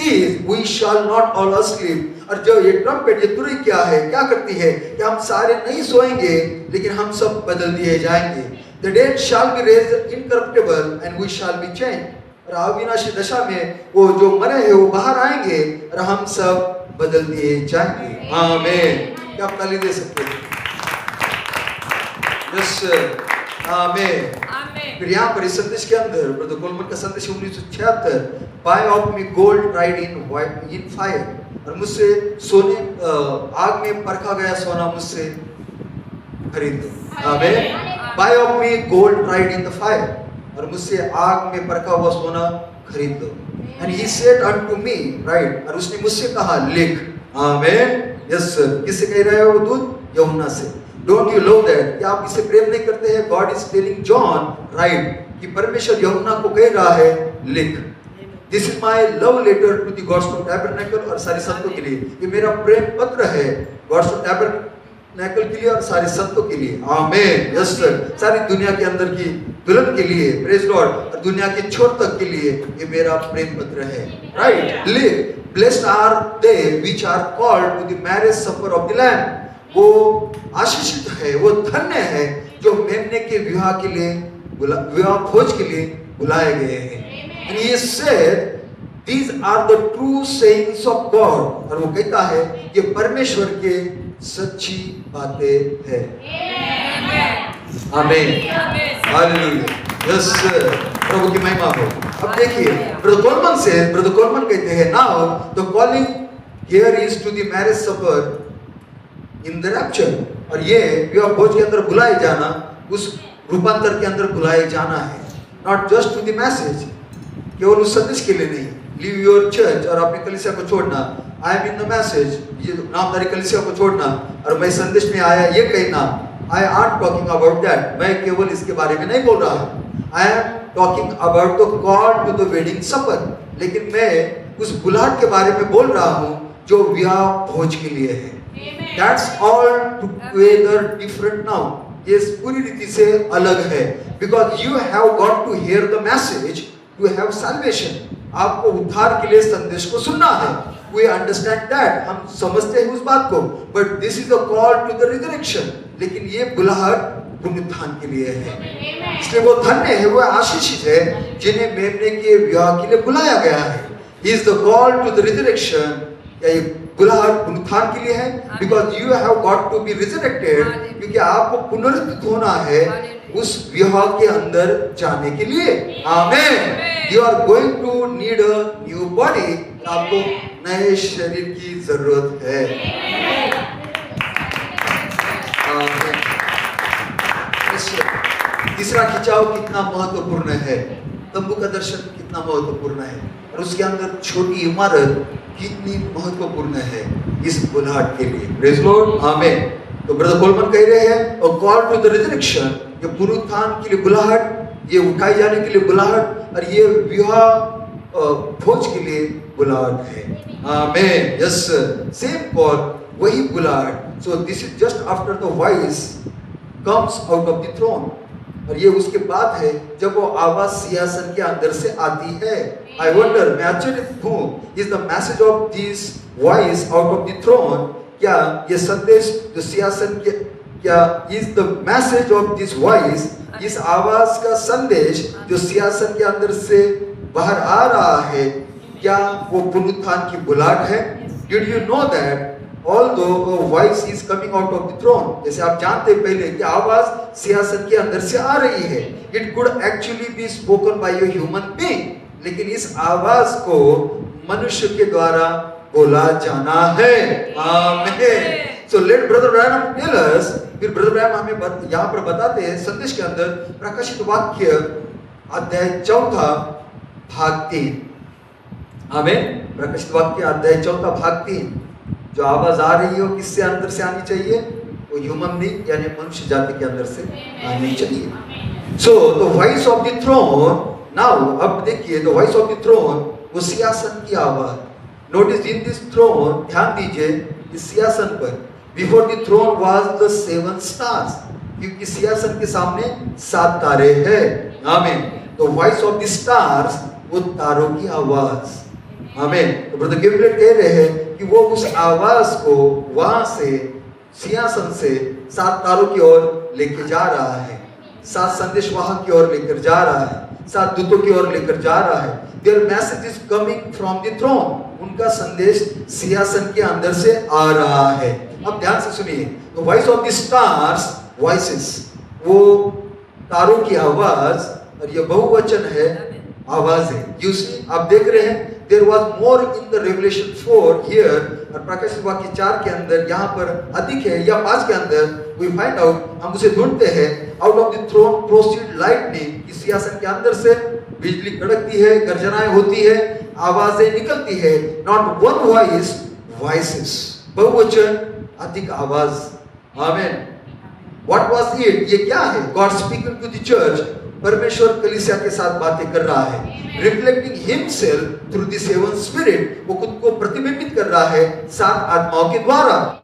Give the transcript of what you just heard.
is, we shall not all asleep. और जो ये ट्रम्पेट, ये तुरही क्या है, क्या करती है कि हम सारे नहीं सोएंगे, लेकिन हम सब बदल दिए जाएंगे. The dead shall be raised incorruptible and we shall be changed. और अविनाशी दशा में वो जो मरे हैं वो बाहर आएंगे और हम सब बदल दिए जाएंगे. आमीन. क्या आप ताली दे सकते हैं? यस, आमीन. फिर यहाँ पर इस संदेश के अंदर ब्रदर कोलमन का संदेश 1976, buy of me gold tried in fire. और मुझसे सोने आग में परखा गया सोना मुझसे खरीद लो. आमीन. Buy of me gold tried in the fire. और मुझसे आग में परखा हुआ सोना खरीद लो. And he said unto me, right, और उसने मुझसे कहा लिख. आमीन. Yes sir. किससे कह रहा है वो दूत? यूहन्ना से. Don't you love that? क्या आप इसे प्रेम नहीं करते हैं? God is telling John, right, कि परमेश्वर यूहन्ना को कह रहा है लिख. This is my love letter to the gods of tabernacle और सारे संतों के लिए. ये मेरा प्रेम पत्र है गॉड्स ऑफ टैबरनेकल के लिए और सारे संतों के लिए. आमीन. Yes sir. सारी दुनिया के अंदर की दुल्हन के लिए, प्रेज लॉर्ड, और दुनिया के छोर तक के लिए ये मेरा प्रेम पत्र है. राइट. लिख. Blessed are they which are called to the marriage supper of the lamb. वो आशीषित है, वो धन्य है जो मेमने के विवाह के लिए, विवाह भोज के लिए बुलाए गए हैं. And he said, these are the true sayings of God. और वो कहता है ये परमेश्वर के सच्ची बातें हैं. आमीन. हालेलुया. यस, प्रभु की महिमा हो. अब देखिए ब्रदर कोलमन कहते हैं, now the calling here is to the marriage supper in the rapture. और ये विवाह भोज के अंदर बुलाए जाना, उस रूपांतर के अंदर बुलाए जाना है. Not just to the message, केवल उस संदेश के लिए नहीं. लीव योर चर्च और अपनी कलीसिया को छोड़ना. I am in the message, ये नामधारी कलीसिया को छोड़ना और मैं संदेश में आया ये कहना. I are talking about that. मैं केवल इसके बारे में नहीं बोल रहा हूँ. I am talking about the call to the wedding supper. लेकिन मैं उस बुलाहट के बारे में बोल रहा हूँ जो विवाह भोज के लिए है. That's all together different now. ये पूरी रीति से अलग है. Because you have got to hear the message to have salvation. आपको उद्धार के लिए संदेश को सुनना है. We understand that. हम समझते हैं उस बात को. But this is the call to the resurrection. लेकिन ये बुलाहट पुनरुत्थान के लिए है. इसलिए वो धन्य है, वो आशीषित है जिन्हें मेमने के विवाह के लिए बुलाया गया है. He is the call to the resurrection. ये बुलाहट पुनरुत्थान के लिए है. Because you have got to be resurrected. क्योंकि आपको पुनरुत्थित होना है उस विवाह के अंदर जाने के लिए. आमीन. You are going to need a new body. आपको नए शरीर की जरूरत है. आमीन. तीसरा खिंचाव कितना महत्वपूर्ण है. तंबू का दर्शन कितना महत्वपूर्ण है और उसके अंदर छोटी इमारत कितनी महत्वपूर्ण है इस बुलाहट के लिए. Praise Lord. आमीन. तो ब्रदर कोलमन कह रहे हैं और कॉल टू द रिजरेक्शन, ये पुनरुत्थान के लिए बुलाहट, ये उठाए जाने के लिए बुलाहट और ये विवाह भोज के लिए बुलाहट है. आमीन. यस, सेम कॉल, वही बुलाहट. So this is just after the voice comes out of the throne. और ये उसके बाद है जब वो आवाज सिंहासन के अंदर से आती है. आई वंडर, मैं आश्चर्य हूँ, is the message of this voice out of the throne, क्या ये संदेश जो सिंहासन के, क्या is the message of this voice, इस आवाज का संदेश जो सिंहासन के अंदर से बाहर आ रहा है, क्या वो पुनरुत्थान की बुलाहट है? Did you know that although a voice is coming out of the throne, जैसे आप जानते पहले कि आवाज सिंहासन के अंदर से आ रही है, it could actually be spoken by a human being, लेकिन इस आवाज को मनुष्य के द्वारा बोला जाना है. आमीन. So let brother Branham tell us, फिर ब्रदर ब्रैनम हमें यहाँ पर बताते हैं संदेश के अंदर प्रकाशित वाक्य अध्याय 4 भाग 3. आमीन. प्रकाशित वाक्य अध्याय 4 भाग 3. जो आवाज आ रही हो किससे अंदर से आनी चाहिए? वो ह्यूमन बीइंग यानी मनुष्य जाति के अंदर से आनी चाहिए. So the voice of the throne. Now अब देखिए the voice of the throne, वो सिंहासन की आवाज. नोटिस इन दिस थ्रोन, ध्यान दीजिए इस सिंहासन पर. Before the throne was the 7 stars, क्योंकि सिंहासन के सामने 7 तारे हैं. Amen. The voice of the stars, वो तारों की आवाज. आमीन। तो ब्रदर गैब्रियल कह रहे हैं कि वो उस आवाज को वहां से सिंहासन से 7 तारों की ओर लेके जा रहा है, 7 संदेशवाहक की ओर लेकर जा रहा है, 7 दूतों की ओर लेकर जा रहा है। Their message is coming from the throne. उनका संदेश सिंहासन के अंदर से आ रहा है। अब ध्यान से सुनिए, तो voice of the stars, voices, वो तारों की आवाज, और ये बहुवचन है, आवाज है। You see, आप देख रहे हैं, there was more in the Revelation 4 here, और प्रकाशित वाक्य 4 के अंदर यहाँ पर अधिक है, या 5 के अंदर we find out, हम उसे ढूंढते हैं, out of the throne proceed lightning, इस सिंहासन के अंदर से बिजली कड़कती है, गर्जनाएं होती है, आवाजें निकलती है। Not one voice, voices, बहुवचन, अधिक आवाज। आमीन। What was it? ये क्या है? God speaking to the church, परमेश्वर कलीसिया के साथ बातें कर रहा है, reflecting himself through the 7 spirit, वो खुद को प्रतिबिंबित कर रहा है 7 आत्माओं के द्वारा।